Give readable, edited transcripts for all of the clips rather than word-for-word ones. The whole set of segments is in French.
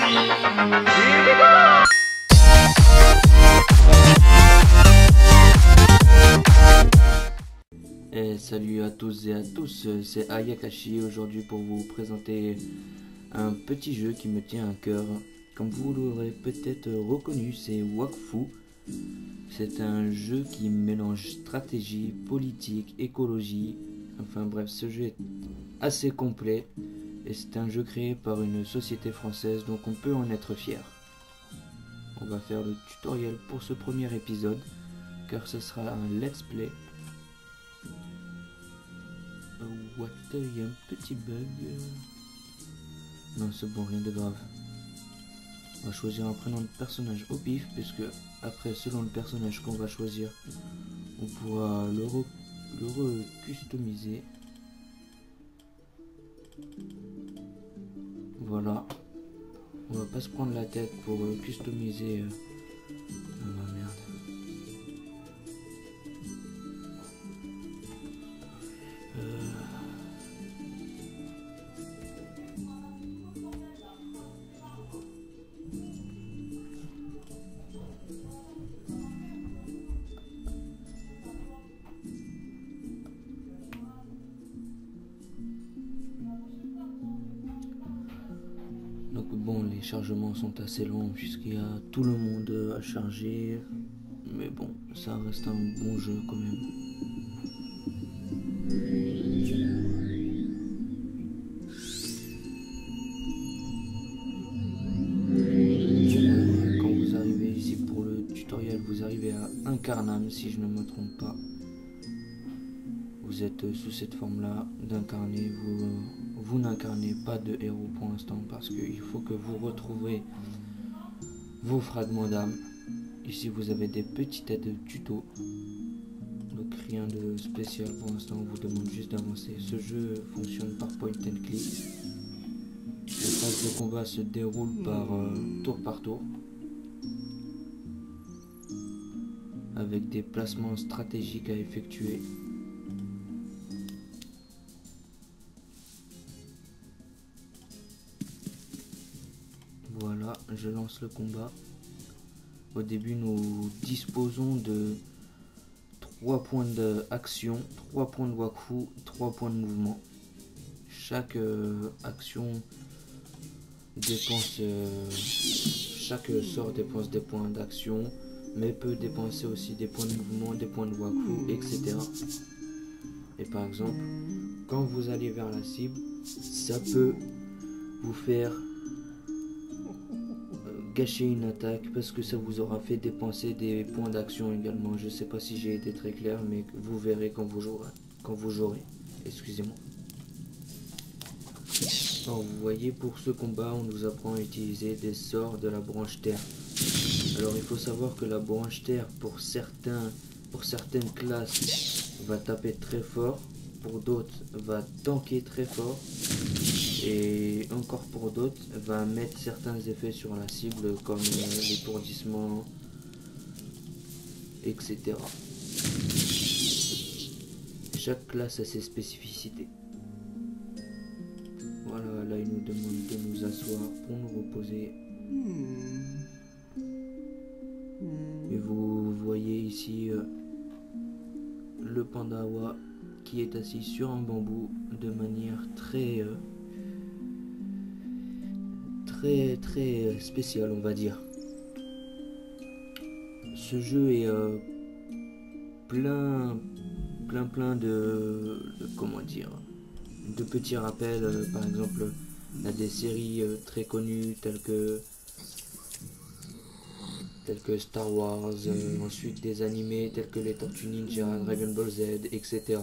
Et salut à tous et à tous, c'est Ayakashi aujourd'hui pour vous présenter un petit jeu qui me tient à cœur. Comme vous l'aurez peut-être reconnu, c'est Wakfu. C'est un jeu qui mélange stratégie, politique, écologie. Enfin bref, ce jeu est assez complet et c'est un jeu créé par une société française, donc on peut en être fier. On va faire le tutoriel pour ce premier épisode car ce sera un let's play. What, il y a un petit bug. Non, c'est bon, rien de grave. On va choisir un prénom de personnage au pif, puisque après, selon le personnage qu'on va choisir, on pourra le customiser. Voilà. On va pas se prendre la tête pour customiser. Oh merde. Donc bon, les chargements sont assez longs puisqu'il y a tout le monde à charger. Mais bon, ça reste un bon jeu quand même. Quand vous arrivez ici pour le tutoriel, vous arrivez à Incarnam si je ne me trompe pas. Vous êtes sous cette forme là d'incarner, vous n'incarnez pas de héros pour l'instant parce qu'il faut que vous retrouvez vos fragments d'âme. Ici vous avez des petites aides de tuto, donc rien de spécial pour l'instant, on vous demande juste d'avancer. Ce jeu fonctionne par point and click. Les phases de combat se déroulent par tour avec des placements stratégiques à effectuer. Voilà, je lance le combat. Au début, nous disposons de 3 points d'action, 3 points de Wakfu, 3 points de mouvement. Chaque action dépense, chaque sort dépense des points d'action, mais peut dépenser aussi des points de mouvement, des points de Wakfu, etc. Et par exemple, quand vous allez vers la cible, ça peut vous faire gâcher une attaque parce que ça vous aura fait dépenser des points d'action également. Je sais pas si j'ai été très clair, mais vous verrez quand vous jouerez. Excusez-moi. Alors vous voyez, pour ce combat on nous apprend à utiliser des sorts de la branche terre. Alors il faut savoir que la branche terre pour certaines classes va taper très fort, pour d'autres va tanker très fort, et encore pour d'autres va mettre certains effets sur la cible comme l'étourdissement, etc. Chaque classe a ses spécificités. Voilà, là il nous demande de nous asseoir pour nous reposer. Et vous voyez ici le pandawa qui est assis sur un bambou de manière très spéciale, on va dire. Ce jeu est plein de comment dire, de petits rappels. Par exemple, il y a des séries très connues telles que Star Wars, ensuite des animés tels que les Tortues Ninja, Dragon Ball Z, etc.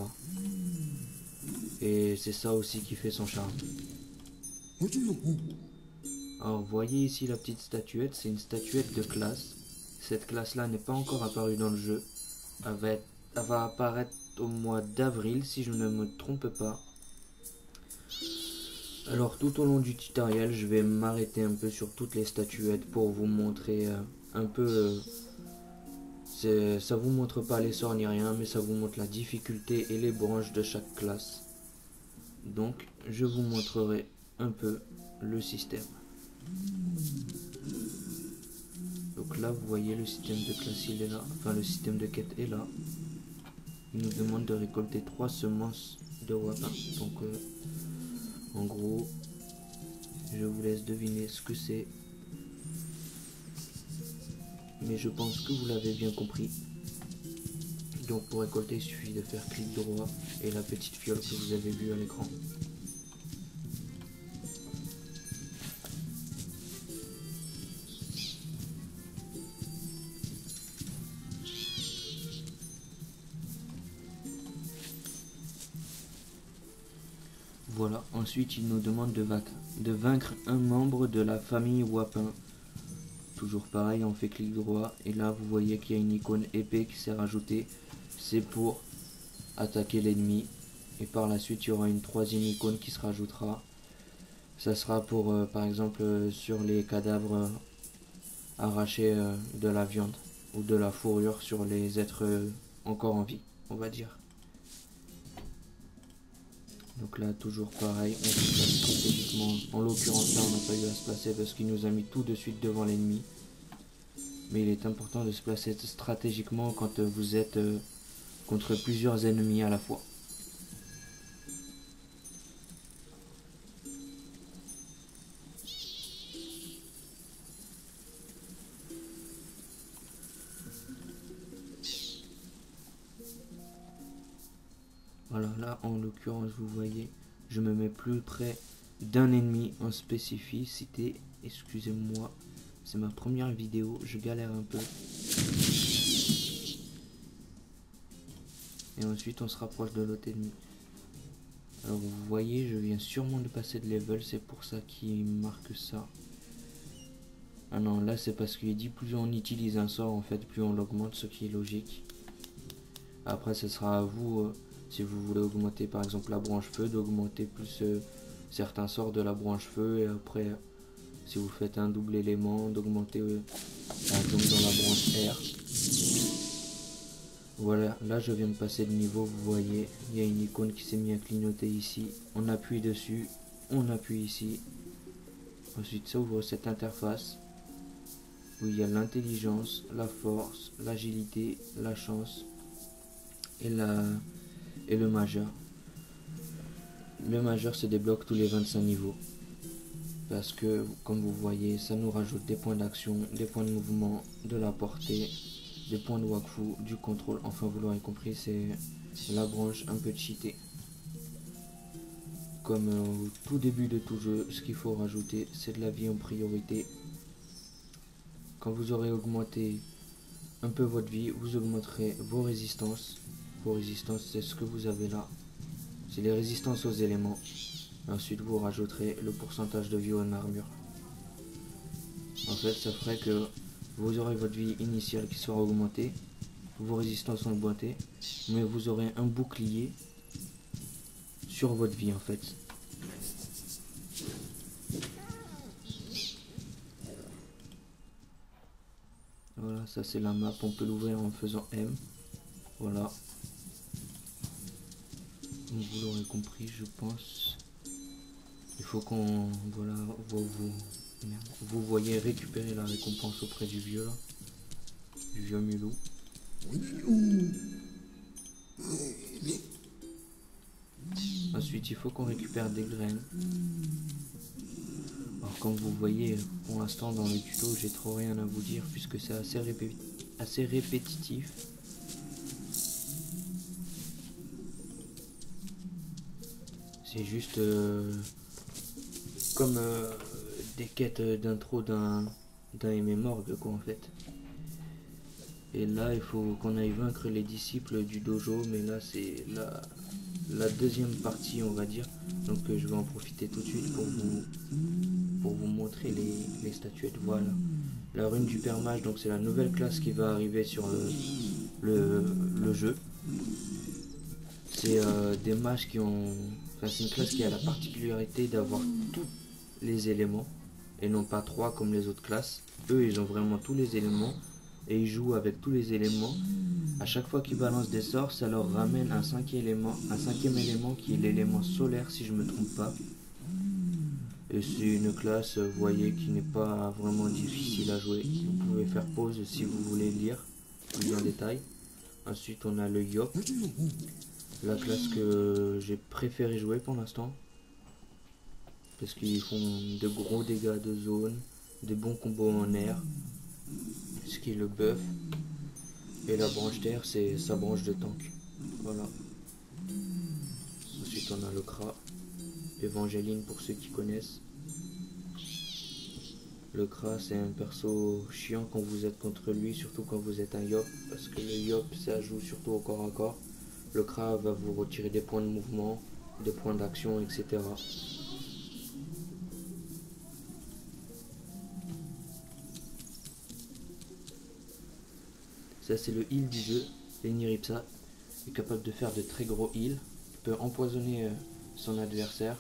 Et c'est ça aussi qui fait son charme. Alors vous voyez ici la petite statuette, c'est une statuette de classe. Cette classe là n'est pas encore apparue dans le jeu. Elle va apparaître au mois d'avril si je ne me trompe pas. Alors tout au long du tutoriel je vais m'arrêter un peu sur toutes les statuettes pour vous montrer un peu. Ça vous montre pas les sorts ni rien, mais ça vous montre la difficulté et les branches de chaque classe. Donc je vous montrerai un peu le système. là, vous voyez, le système de classe, il est là. Enfin, le système de quête est là. Il nous demande de récolter 3 semences de wapin. Donc, en gros, je vous laisse deviner ce que c'est. Mais je pense que vous l'avez bien compris. Donc, pour récolter, il suffit de faire clic droit et la petite fiole que vous avez vue à l'écran. Voilà, ensuite il nous demande de vaincre un membre de la famille Wapin. Toujours pareil, on fait clic droit et là vous voyez qu'il y a une icône épée qui s'est rajoutée. C'est pour attaquer l'ennemi. Et par la suite il y aura une troisième icône qui se rajoutera. Ça sera pour par exemple sur les cadavres arracher de la viande ou de la fourrure sur les êtres encore en vie, on va dire. Donc là, toujours pareil, on se place stratégiquement. En l'occurrence, là, on n'a pas eu à se placer parce qu'il nous a mis tout de suite devant l'ennemi. Mais il est important de se placer stratégiquement quand vous êtes contre plusieurs ennemis à la fois. Voilà, là, en l'occurrence, vous voyez, je me mets plus près d'un ennemi en spécificité. Excusez-moi, c'est ma première vidéo, je galère un peu. Et ensuite, on se rapproche de l'autre ennemi. Alors, vous voyez, je viens sûrement de passer de level, c'est pour ça qu'il marque ça. Ah non, là, c'est parce qu'il dit plus on utilise un sort, en fait, plus on l'augmente, ce qui est logique. Après, ce sera à vous... si vous voulez augmenter par exemple la branche feu, d'augmenter plus certains sorts de la branche feu, et après si vous faites un double élément, d'augmenter par exemple dans la branche air. Voilà, là je viens de passer de niveau, vous voyez, il y a une icône qui s'est mise à clignoter ici, on appuie dessus, on appuie ici, ensuite ça ouvre cette interface où il y a l'intelligence, la force, l'agilité, la chance et le majeur. Le majeur se débloque tous les 25 niveaux. Parce que, comme vous voyez, ça nous rajoute des points d'action, des points de mouvement, de la portée, des points de wakfu, du contrôle. Enfin, vous l'aurez compris, c'est la branche un peu cheatée. Comme au tout début de tout jeu, ce qu'il faut rajouter, c'est de la vie en priorité. Quand vous aurez augmenté un peu votre vie, vous augmenterez vos résistances. Vos résistances, c'est ce que vous avez là. C'est les résistances aux éléments. Ensuite, vous rajouterez le pourcentage de vie en armure. En fait, ça ferait que vous aurez votre vie initiale qui sera augmentée. Vos résistances sont augmentées. Mais vous aurez un bouclier sur votre vie, en fait. Voilà, ça c'est la map. On peut l'ouvrir en faisant M. Voilà. Vous l'aurez compris, je pense. Il faut qu'on... Voilà, vous voyez récupérer la récompense auprès du vieux, là. Du vieux mulot. Ensuite, il faut qu'on récupère des graines. Alors, comme vous voyez, pour l'instant, dans le tuto, j'ai trop rien à vous dire, puisque c'est assez répétitif. C'est juste comme des quêtes d'intro d'un MMORG, quoi, en fait. Et là, il faut qu'on aille vaincre les disciples du dojo, mais là, c'est la deuxième partie, on va dire. Donc, je vais en profiter tout de suite pour vous montrer les statuettes. Voilà. La rune du père mage, donc c'est la nouvelle classe qui va arriver sur le jeu. C'est des mages qui ont... Enfin, c'est une classe qui a la particularité d'avoir tous les éléments et non pas 3 comme les autres classes. Eux, ils ont vraiment tous les éléments et ils jouent avec tous les éléments. À chaque fois qu'ils balancent des sorts, ça leur ramène un cinquième élément qui est l'élément solaire, si je me trompe pas. Et c'est une classe, vous voyez, qui n'est pas vraiment difficile à jouer. Vous pouvez faire pause si vous voulez lire plus en détail. Ensuite, on a le Yop, la classe que j'ai préféré jouer pour l'instant. Parce qu'ils font de gros dégâts de zone, des bons combos en air, ce qui est le buff. Et la branche terre, c'est sa branche de tank. Voilà. Ensuite, on a le Kra, Évangéline pour ceux qui connaissent. Le Kra, c'est un perso chiant quand vous êtes contre lui, surtout quand vous êtes un Yop, parce que le Yop, ça joue surtout au corps à corps. Le Kra va vous retirer des points de mouvement, des points d'action, etc. Ça, c'est le heal du jeu. Eniripsa est capable de faire de très gros heals, peut empoisonner son adversaire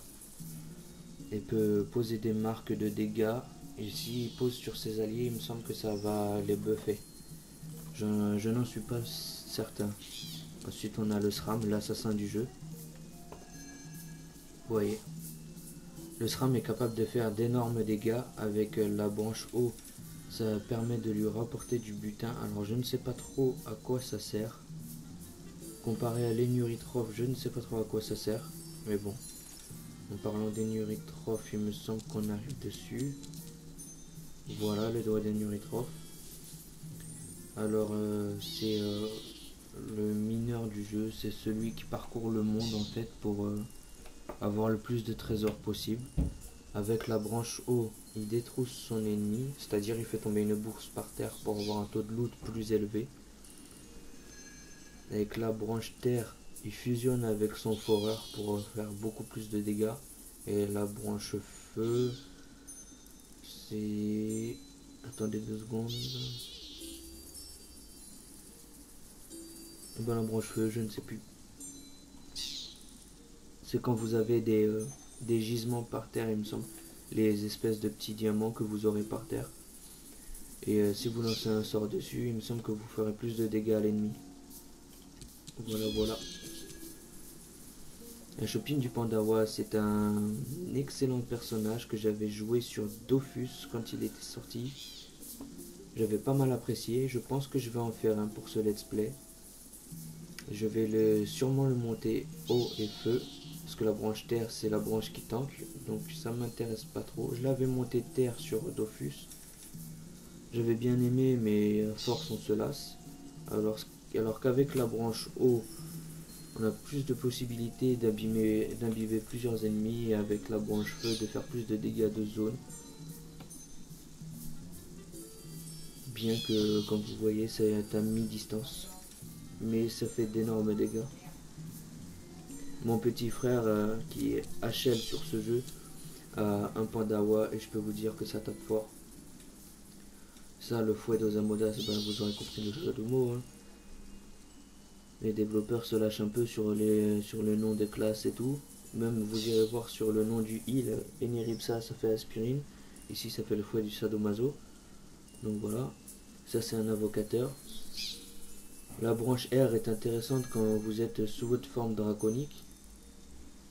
et peut poser des marques de dégâts. Et s'il pose sur ses alliés, il me semble que ça va les buffer. Je n'en suis pas certain. Ensuite, on a le SRAM, l'assassin du jeu. Vous voyez. Le SRAM est capable de faire d'énormes dégâts avec la branche haut. Ça permet de lui rapporter du butin. Alors, je ne sais pas trop à quoi ça sert. Comparé à l'Enurithrophe, je ne sais pas trop à quoi ça sert. Mais bon. En parlant d'Enurithrophe, il me semble qu'on arrive dessus. Voilà le doigt d'Enurithrophe. Alors c'est le mineur du jeu, c'est celui qui parcourt le monde en fait pour avoir le plus de trésors possible. Avec la branche haut, il détrousse son ennemi, c'est-à-dire il fait tomber une bourse par terre pour avoir un taux de loot plus élevé. Avec la branche terre, il fusionne avec son foreur pour faire beaucoup plus de dégâts. Et la branche feu, c'est... Attendez 2 secondes. Ben, la branche feu, je ne sais plus. C'est quand vous avez des gisements par terre, il me semble. Les espèces de petits diamants que vous aurez par terre. Et si vous lancez un sort dessus, il me semble que vous ferez plus de dégâts à l'ennemi. Voilà, voilà. La Chopine du Pandawa, c'est un excellent personnage que j'avais joué sur Dofus quand il était sorti. J'avais pas mal apprécié. Je pense que je vais en faire un pour ce let's play. Je vais sûrement le monter eau et feu. Parce que la branche terre, c'est la branche qui tank. Donc ça m'intéresse pas trop. Je l'avais monté terre sur Dofus. J'avais bien aimé, mais à force on se lasse. Alors qu'avec la branche eau, on a plus de possibilités d'imbiber plusieurs ennemis. Et avec la branche feu, de faire plus de dégâts de zone. Bien que, comme vous voyez, c'est à mi-distance. Mais ça fait d'énormes dégâts. Mon petit frère qui est HL sur ce jeu a un Pandawa et je peux vous dire que ça tape fort. Ça, le fouet d'Osamodas, ben, vous aurez compris le jeu de mots. Hein. Les développeurs se lâchent un peu sur le nom des classes et tout. Même vous irez voir sur le nom du heal, Eniripsa ça fait aspirine. Ici ça fait le fouet du sadomaso. Donc voilà. Ça c'est un invocateur. La branche R est intéressante quand vous êtes sous votre forme draconique.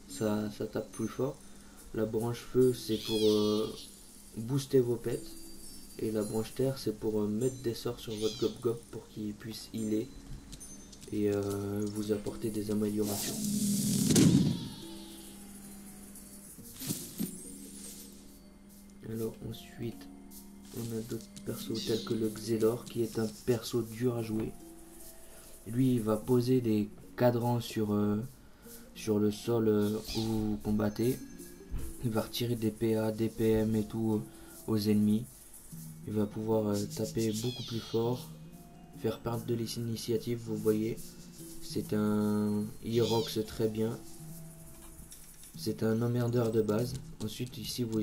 Ça tape plus fort. La branche feu c'est pour booster vos pets. Et la branche terre c'est pour mettre des sorts sur votre gob-gob pour qu'il puisse healer. Et vous apporter des améliorations. Alors ensuite on a d'autres persos tels que le Xelor qui est un perso dur à jouer. Lui il va poser des cadrans sur le sol où vous combattez. Il va retirer des PA, des PM et tout aux ennemis. Il va pouvoir taper beaucoup plus fort, faire perdre de l'initiative, vous voyez. C'est un... Il rox très bien. C'est un emmerdeur de base. Ensuite ici vous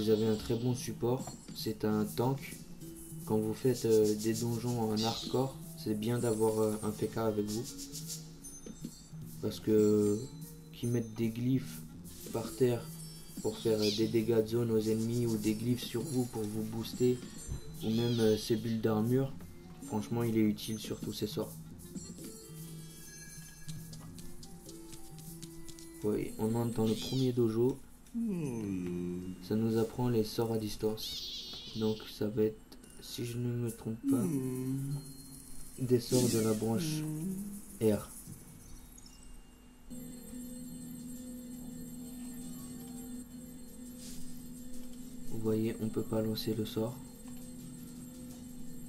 avez un très bon support. C'est un tank. Quand vous faites des donjons en hardcore, c'est bien d'avoir un PK avec vous. Parce que qui mettent des glyphes par terre pour faire des dégâts de zone aux ennemis ou des glyphes sur vous pour vous booster ou même ces bulles d'armure, franchement il est utile sur tous ces sorts. Oui, on entre dans le premier dojo Ça nous apprend les sorts à distance. Donc ça va être, si je ne me trompe pas, des sorts de la branche R. Vous voyez, on peut pas lancer le sort.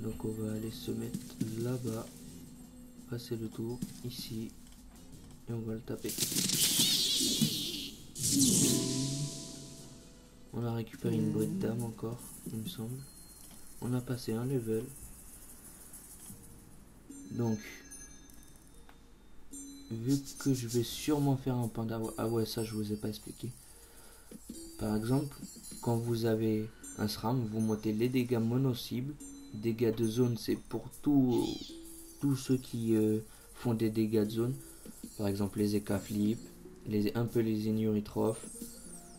Donc on va aller se mettre là-bas, passer le tour ici et on va le taper. On a récupéré une bride d'âme encore, il me semble. On a passé un level. Donc, vu que je vais sûrement faire un panda... Ah ouais, ça je vous ai pas expliqué. Par exemple, quand vous avez un SRAM, vous montez les dégâts mono-cibles. Dégâts de zone, c'est pour tous ceux qui font des dégâts de zone. Par exemple, les Ekaflip, un peu les Inuritrophes,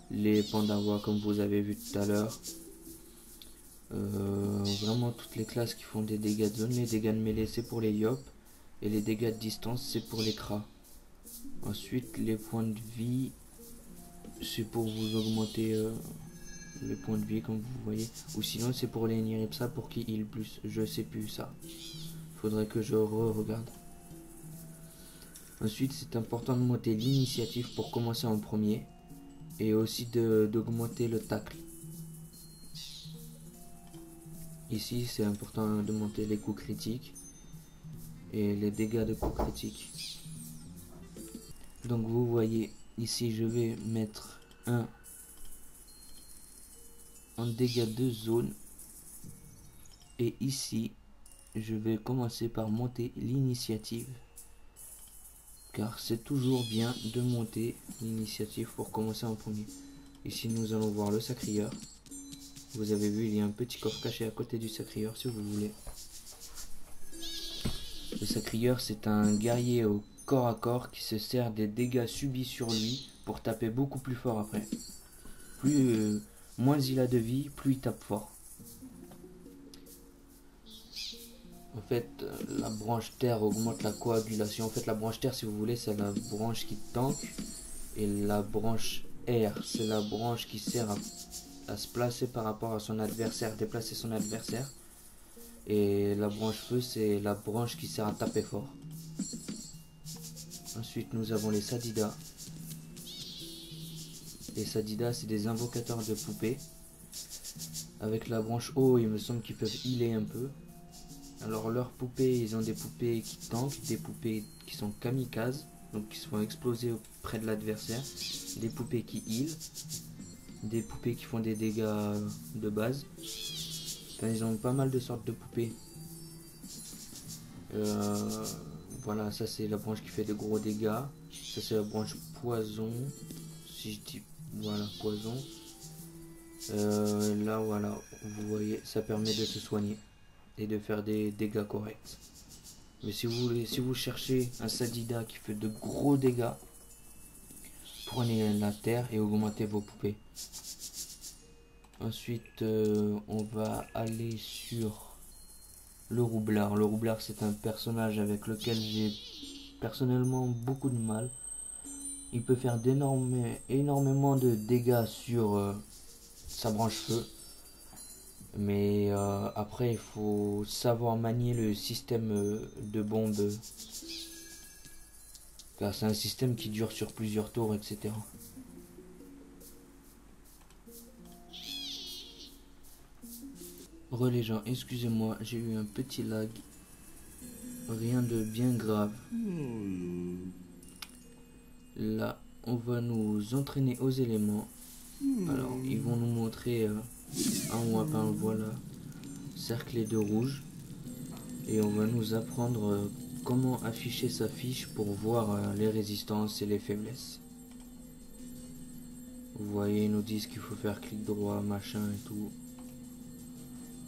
les Pandawa comme vous avez vu tout à l'heure. Vraiment toutes les classes qui font des dégâts de zone. Les dégâts de mêlée, c'est pour les Yop. Et les dégâts de distance, c'est pour les Kra. Ensuite, les points de vie, c'est pour vous augmenter les points de vie comme vous voyez. Ou sinon, c'est pour les Niripsa pour qui heal plus. Je sais plus ça. Faudrait que je regarde. Ensuite, c'est important de monter l'initiative pour commencer en premier. Et aussi d'augmenter le tacle. Ici, c'est important de monter les coups critiques. Et les dégâts de coups critiques. Donc vous voyez, ici je vais mettre un en dégâts de zone. Et ici, je vais commencer par monter l'initiative. Car c'est toujours bien de monter l'initiative pour commencer en premier. Ici nous allons voir le sacrieur. Vous avez vu, il y a un petit coffre caché à côté du sacrieur si vous voulez. Le sacrieur, c'est un guerrier au corps à corps qui se sert des dégâts subis sur lui pour taper beaucoup plus fort après. Moins il a de vie, plus il tape fort. En fait, la branche terre augmente la coagulation. En fait, la branche terre, si vous voulez, c'est la branche qui tank. Et la branche R, c'est la branche qui sert à se placer par rapport à son adversaire, déplacer son adversaire. Et la branche feu, c'est la branche qui sert à taper fort. Ensuite, nous avons les Sadida. Les Sadida, c'est des invocateurs de poupées. Avec la branche haut, il me semble qu'ils peuvent healer un peu. Alors, leurs poupées, ils ont des poupées qui tankent, des poupées qui sont kamikazes, donc qui se font exploser auprès de l'adversaire. Des poupées qui heal. Des poupées qui font des dégâts de base. Enfin, ils ont pas mal de sortes de poupées. Voilà, ça c'est la branche qui fait de gros dégâts. Ça c'est la branche poison. Si je dis voilà, poison. Là voilà, vous voyez, ça permet de se soigner et de faire des dégâts corrects. Mais si vous cherchez un Sadida qui fait de gros dégâts, prenez la terre et augmentez vos poupées. Ensuite, on va aller sur le roublard. Le roublard, c'est un personnage avec lequel j'ai personnellement beaucoup de mal. Il peut faire énormément de dégâts sur sa branche feu. Mais après, il faut savoir manier le système de bombe. Car c'est un système qui dure sur plusieurs tours, etc. Les gens, excusez-moi, j'ai eu un petit lag. Rien de bien grave. Là, on va nous entraîner aux éléments. Alors, ils vont nous montrer un wapin, voilà, cerclé de rouge. Et on va nous apprendre comment afficher sa fiche pour voir les résistances et les faiblesses. Vous voyez, ils nous disent qu'il faut faire clic droit, machin et tout.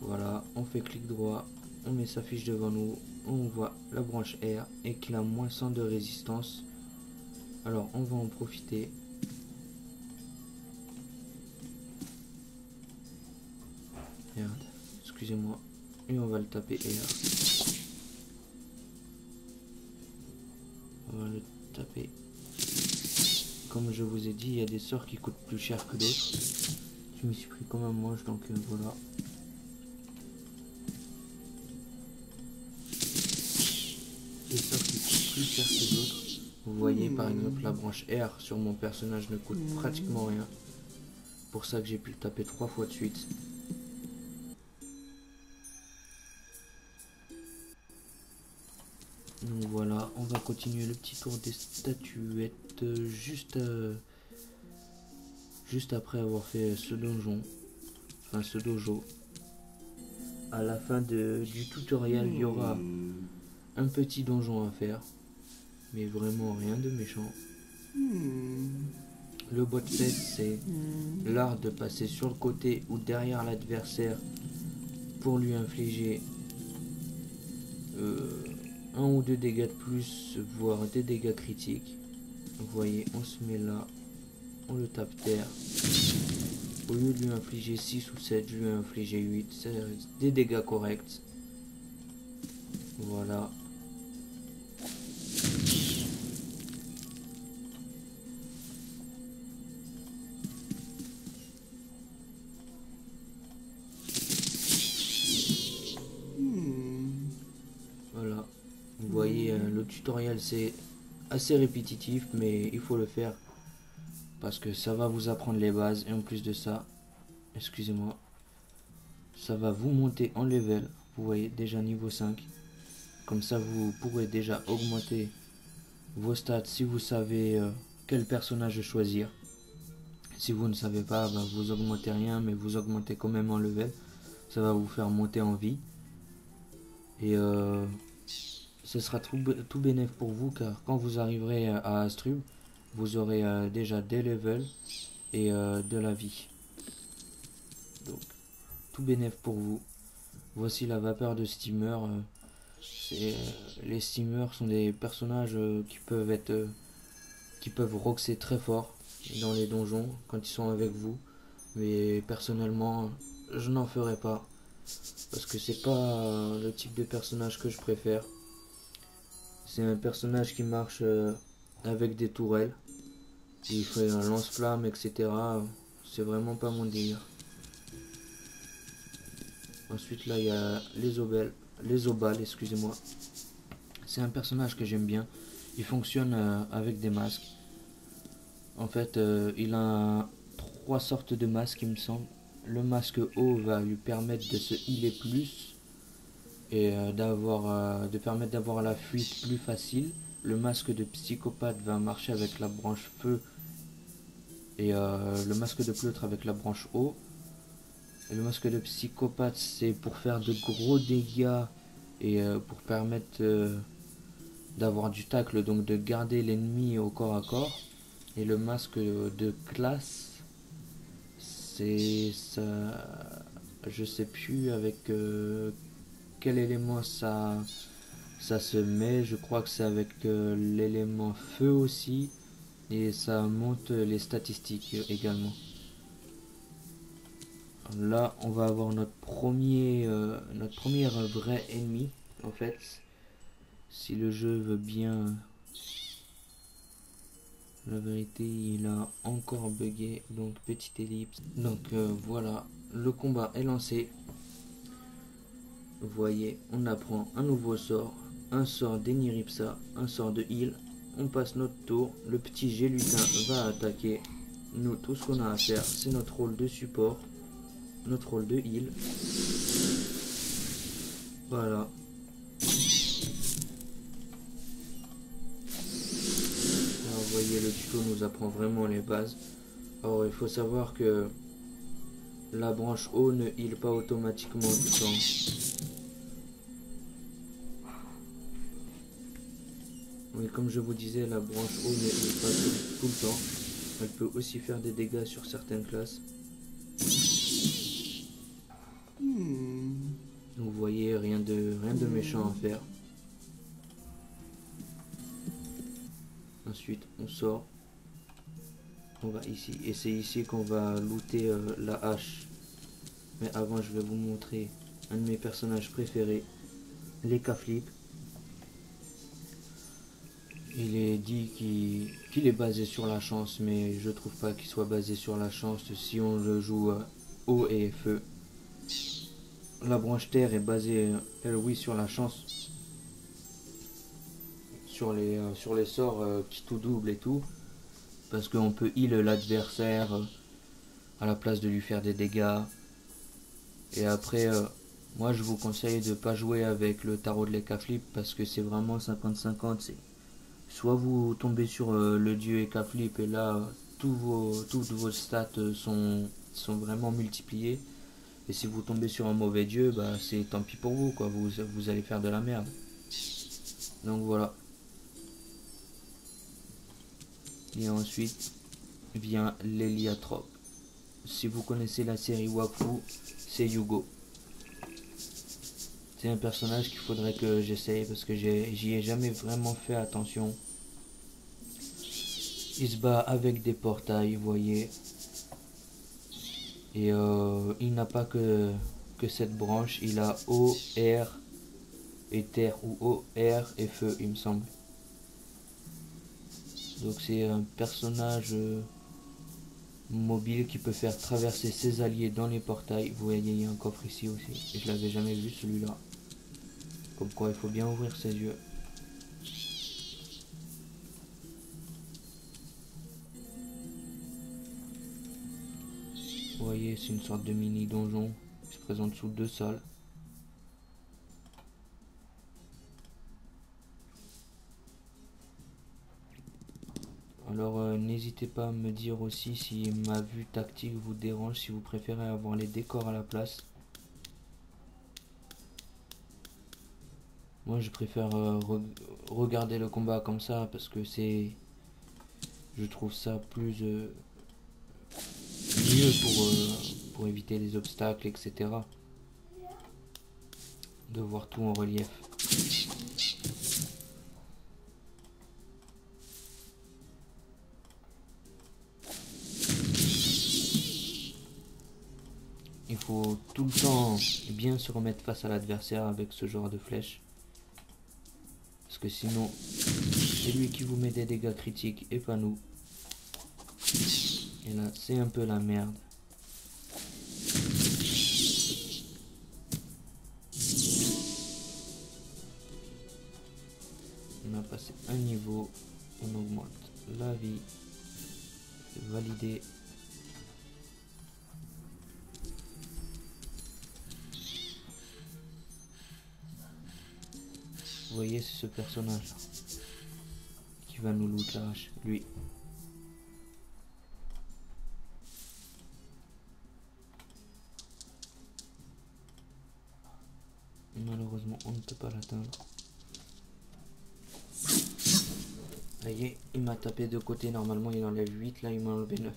Voilà, on fait clic droit, on met sa fiche devant nous, on voit la branche R et qu'il a moins 100 de résistance. Alors on va en profiter. Merde, excusez-moi. Et on va le taper R. On va le taper. comme je vous ai dit, il y a des sorts qui coûtent plus cher que d'autres. Je me suis pris comme un manche, donc voilà. Des sorts qui coûtent plus cher que d'autres. Vous voyez par exemple la branche R sur mon personnage ne coûte pratiquement rien. Pour ça que j'ai pu le taper 3 fois de suite. Donc voilà, on va continuer le petit tour des statuettes juste après avoir fait ce donjon, enfin ce dojo. À la fin du tutoriel, il y aura un petit donjon à faire, mais vraiment rien de méchant. Le bot fait, c'est l'art de passer sur le côté ou derrière l'adversaire pour lui infliger 1 ou 2 dégâts de plus, voire des dégâts critiques. Vous voyez, on se met là, on le tape terre. Au lieu de lui infliger 6 ou 7, je lui ai infligé 8. C'est des dégâts corrects. Voilà. Voilà. Vous voyez, le tutoriel c'est assez répétitif, mais il faut le faire. Parce que ça va vous apprendre les bases. Et en plus de ça, excusez-moi, ça va vous monter en level. Vous voyez, déjà niveau 5. Comme ça, vous pourrez déjà augmenter vos stats si vous savez quel personnage choisir. Si vous ne savez pas, bah, vous augmentez rien, mais vous augmentez quand même en level. Ça va vous faire monter en vie. Et ce sera tout bénéf pour vous, car quand vous arriverez à Astrub, vous aurez déjà des levels et de la vie. Donc, tout bénéf pour vous. Voici la vapeur de steamer. Les steamers sont des personnages qui peuvent roxer très fort dans les donjons quand ils sont avec vous. Mais personnellement, je n'en ferai pas. Parce que c'est pas le type de personnage que je préfère. C'est un personnage qui marche avec des tourelles. Il fait un lance-flamme, etc. C'est vraiment pas mon délire. Ensuite là il y a les obales, excusez-moi. C'est un personnage que j'aime bien. Il fonctionne avec des masques. En fait, il a 3 sortes de masques, il me semble. Le masque haut va lui permettre de se healer plus et de permettre d'avoir la fuite plus facile. Le masque de psychopathe va marcher avec la branche feu et le masque de pleutre avec la branche eau. Et le masque de psychopathe, c'est pour faire de gros dégâts et pour permettre d'avoir du tacle, donc de garder l'ennemi au corps à corps. Et le masque de classe, c'est ça, je sais plus avec quel élément ça se met. Je crois que c'est avec l'élément feu aussi, et ça monte les statistiques également. Là on va avoir notre premier vrai ennemi en fait, si le jeu veut bien. La vérité, il a encore bugué, donc petite ellipse. Donc voilà, le combat est lancé. Vous voyez, on apprend un nouveau sort, un sort d'Eniripsa, un sort de heal. On passe notre tour, le petit Gélutin va attaquer. Nous, tout ce qu'on a à faire, c'est notre rôle de support, notre rôle de heal. Voilà. Alors, vous voyez, le tuto nous apprend vraiment les bases. Alors, il faut savoir que la branche haut ne heal pas automatiquement tout le temps. Oui, comme je vous disais, la branche haut ne heal pas tout le temps. Elle peut aussi faire des dégâts sur certaines classes. Donc vous voyez, rien de méchant à faire. Ensuite, on sort. On va ici. Et c'est ici qu'on va looter la hache. Mais avant, je vais vous montrer un de mes personnages préférés, les K-Flip. Il est dit qu'il est basé sur la chance, mais je trouve pas qu'il soit basé sur la chance si on le joue eau et feu. La branche terre est basée, elle oui, sur la chance, sur les sorts qui tout double et tout, parce qu'on peut heal l'adversaire à la place de lui faire des dégâts. Et après, moi je vous conseille de pas jouer avec le tarot de l'Ekaflip parce que c'est vraiment 50-50. Soit vous tombez sur le dieu Ekaflip et là toutes vos stats sont vraiment multipliées. Et si vous tombez sur un mauvais dieu, bah c'est tant pis pour vous, quoi. Vous allez faire de la merde. Donc voilà. Et ensuite vient l'Héliatrope. Si vous connaissez la série Wakfu, c'est Yugo. C'est un personnage qu'il faudrait que j'essaye parce que j'y ai jamais vraiment fait attention. Il se bat avec des portails, vous voyez. Et il n'a pas que cette branche, il a eau, air et terre, ou eau, air et feu, il me semble. Donc c'est un personnage mobile qui peut faire traverser ses alliés dans les portails. Vous voyez, il y a un coffre ici aussi. Et je l'avais jamais vu celui-là. Comme quoi il faut bien ouvrir ses yeux. Vous voyez, c'est une sorte de mini donjon. Il se présente sous 2 salles. Alors n'hésitez pas à me dire aussi si ma vue tactique vous dérange, si vous préférez avoir les décors à la place. Moi je préfère regarder le combat comme ça parce que je trouve ça mieux pour éviter les obstacles, etc. De voir tout en relief. Il faut tout le temps bien se remettre face à l'adversaire avec ce genre de flèche. Parce que sinon, c'est lui qui vous met des dégâts critiques et pas nous. Et là, c'est un peu la merde. On a passé un niveau, on augmente la vie. Valider. Vous voyez, c'est ce personnage qui va nous loot la hache, lui. Malheureusement, on ne peut pas l'atteindre. Vous voyez, il m'a tapé de côté, normalement il enlève 8, là il m'a enlevé 9.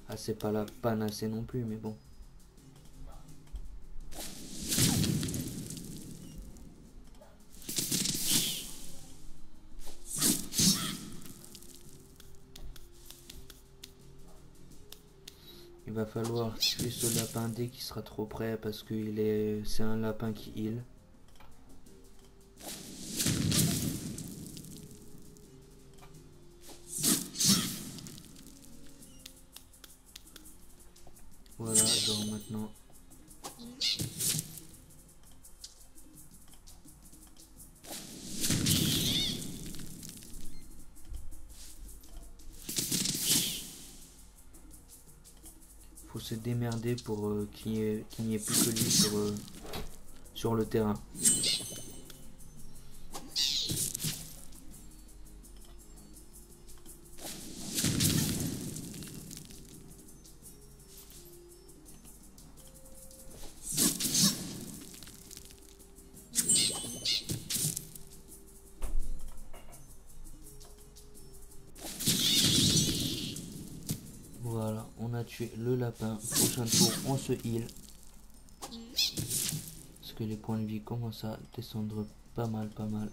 Ah, c'est pas la panacée non plus, mais bon. Il va falloir tuer ce lapin dès qu'il sera trop près parce que c'est un lapin qui heal. Voilà, genre maintenant. Faut se démerder pour qu'il n'y ait plus que lui sur le terrain. Voilà, on a tué le lapin. Prochain tour, on se heal. Parce que les points de vie commencent à descendre pas mal, pas mal.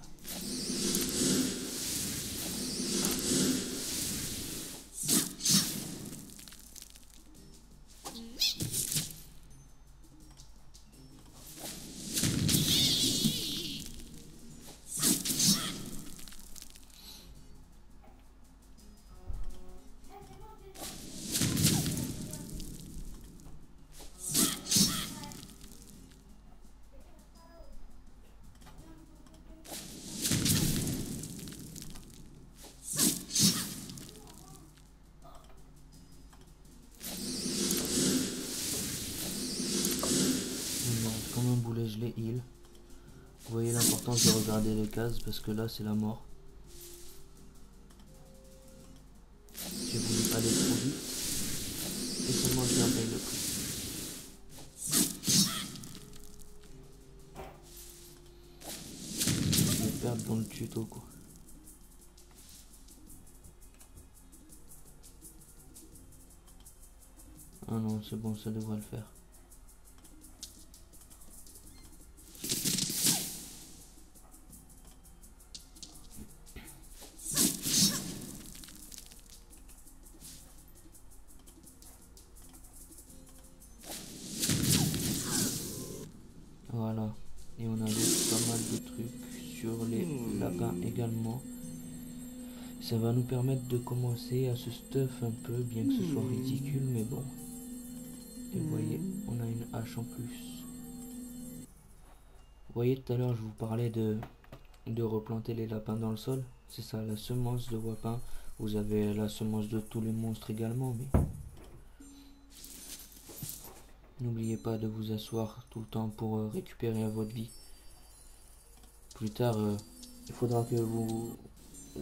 boulet, je les heal. Vous voyez l'importance de regarder les cases parce que là c'est la mort. J'ai voulu aller trop vite et seulement je viens payer le prix. Je vais perdre dans le tuto quoi. Ah non, c'est bon, ça devrait le faire. Voilà. Et on a pas mal de trucs sur les lapins également. Ça va nous permettre de commencer à se stuff un peu, bien que ce soit ridicule, mais bon. Et vous voyez, on a une hache en plus. Vous voyez, tout à l'heure, je vous parlais de replanter les lapins dans le sol. C'est ça, la semence de wapin. Vous avez la semence de tous les monstres également, mais n'oubliez pas de vous asseoir tout le temps pour récupérer votre vie. Plus tard, il faudra que vous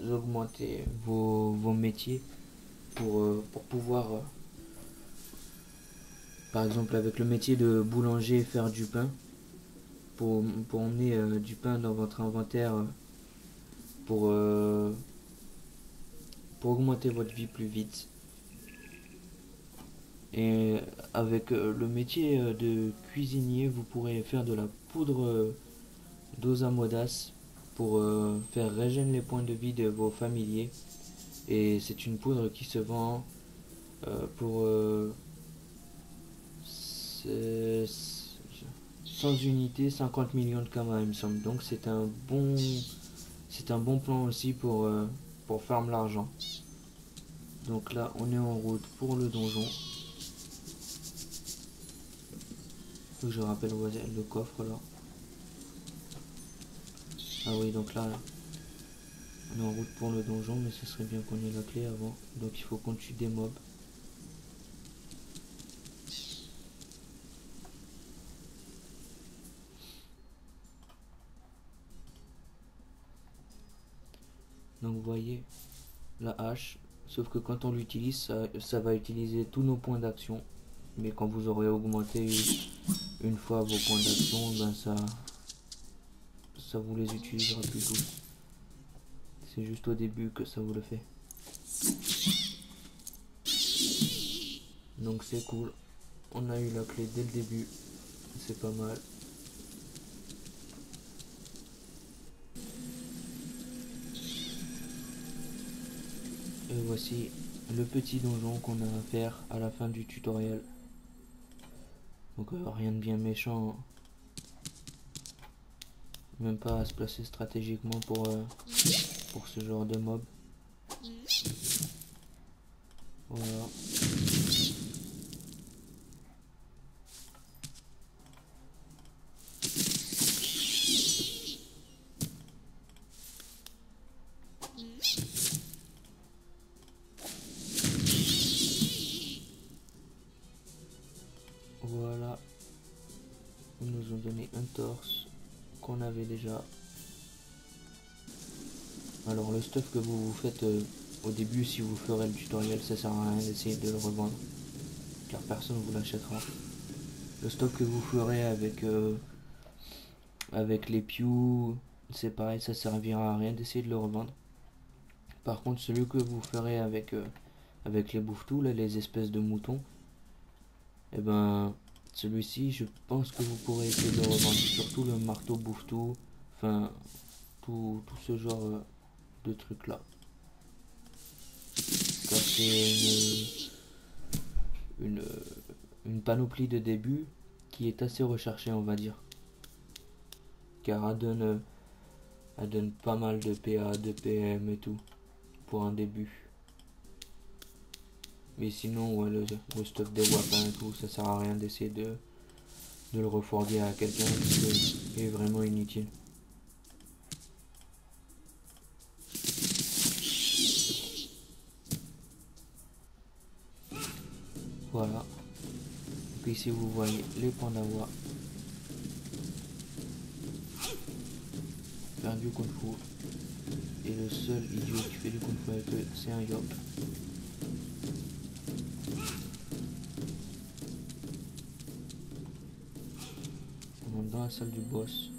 augmentez vos métiers pour pouvoir, par exemple avec le métier de boulanger, faire du pain. Pour emmener du pain dans votre inventaire pour augmenter votre vie plus vite. Et avec le métier de cuisinier, vous pourrez faire de la poudre d'osamodas pour faire régénérer les points de vie de vos familiers. Et c'est une poudre qui se vend pour 100 unités, 50 millions de kamas, il me semble. Donc c'est un bon plan aussi pour farm l'argent. Donc là, on est en route pour le donjon. Faut que je rappelle le coffre là. Ah oui, donc là, on est en route pour le donjon, mais ce serait bien qu'on ait la clé avant. Donc il faut qu'on tue des mobs. Donc vous voyez la hache, sauf que quand on l'utilise, ça va utiliser tous nos points d'action. Mais quand vous aurez augmenté une fois vos points d'action, ben ça vous les utilisera plus tous. C'est juste au début que ça vous le fait. Donc c'est cool. On a eu la clé dès le début. C'est pas mal. Et voici le petit donjon qu'on a à faire à la fin du tutoriel. Donc rien de bien méchant. Même pas à se placer stratégiquement pour ce genre de mob. Voilà. Voilà. Ils nous ont donné un torse qu'on avait déjà. Alors le stuff que vous faites au début, si vous ferez le tutoriel, ça sert à rien d'essayer de le revendre, car personne vous l'achètera. Le stuff que vous ferez avec les pews, c'est pareil, ça servira à rien d'essayer de le revendre. Par contre, celui que vous ferez avec les bouffetous, là, les espèces de moutons, et ben celui-ci, je pense que vous pourrez essayer de le revendre, surtout le marteau bouffe-tout, enfin tout ce genre de trucs là. Car c'est une panoplie de début qui est assez recherchée, on va dire. Car elle donne pas mal de PA, de PM et tout pour un début. Mais sinon, ouais, le stock des wapins et tout, ça sert à rien d'essayer de le reforger à quelqu'un parce qu'il est vraiment inutile. Voilà. Puis ici vous voyez les pandawas. faire du kung fu. Et le seul idiot qui fait du kung fu avec eux, c'est un yop. On est dans la salle du boss.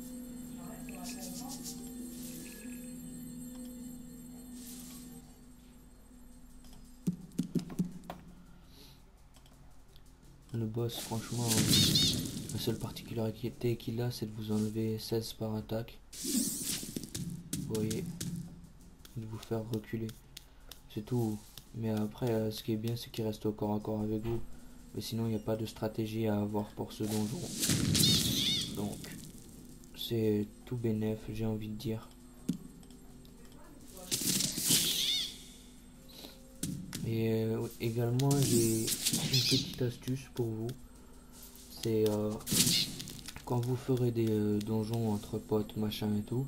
Le boss, franchement, la seule particularité qu'il a, c'est de vous enlever 16 par attaque. Vous voyez, de vous faire reculer. C'est tout. Mais après, ce qui est bien, c'est qu'il reste au corps à corps avec vous. Mais sinon, il n'y a pas de stratégie à avoir pour ce donjon. Donc, c'est tout bénef, j'ai envie de dire. Et également, j'ai une petite astuce pour vous. C'est quand vous ferez des donjons entre potes, machin et tout,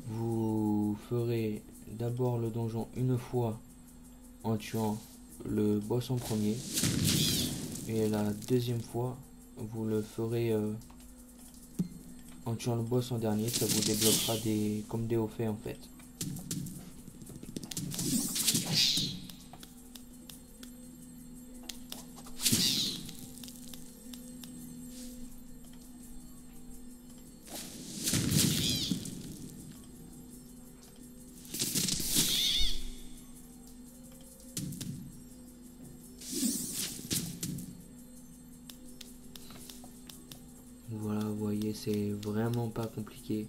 vous ferez d'abord le donjon une fois en tuant le boss en premier. Et la deuxième fois, vous le ferez en tuant le boss en dernier. Ça vous débloquera comme des hauts faits en fait. Voilà, vous voyez, c'est vraiment pas compliqué.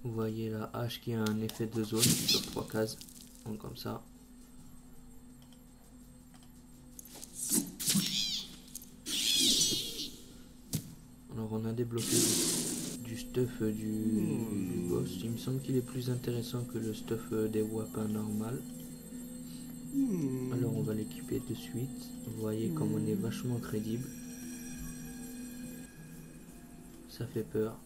Vous voyez la hache qui a un effet de zone sur 3 cases, donc comme ça. Alors on a débloqué du stuff du boss. Il me semble qu'il est plus intéressant que le stuff des wapins normal. Alors on va l'équiper de suite. Vous voyez comme on est vachement crédible. Ça fait peur.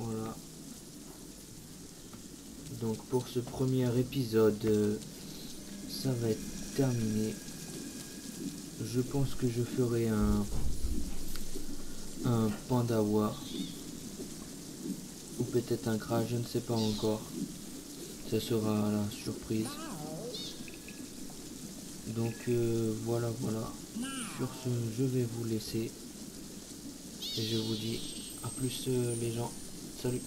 Voilà. Donc pour ce premier épisode, ça va être terminé. Je pense que je ferai un panda war. Ou peut-être un crash, je ne sais pas encore. Ça sera la surprise. Donc voilà. Sur ce, je vais vous laisser. Et je vous dis à plus les gens. Salut.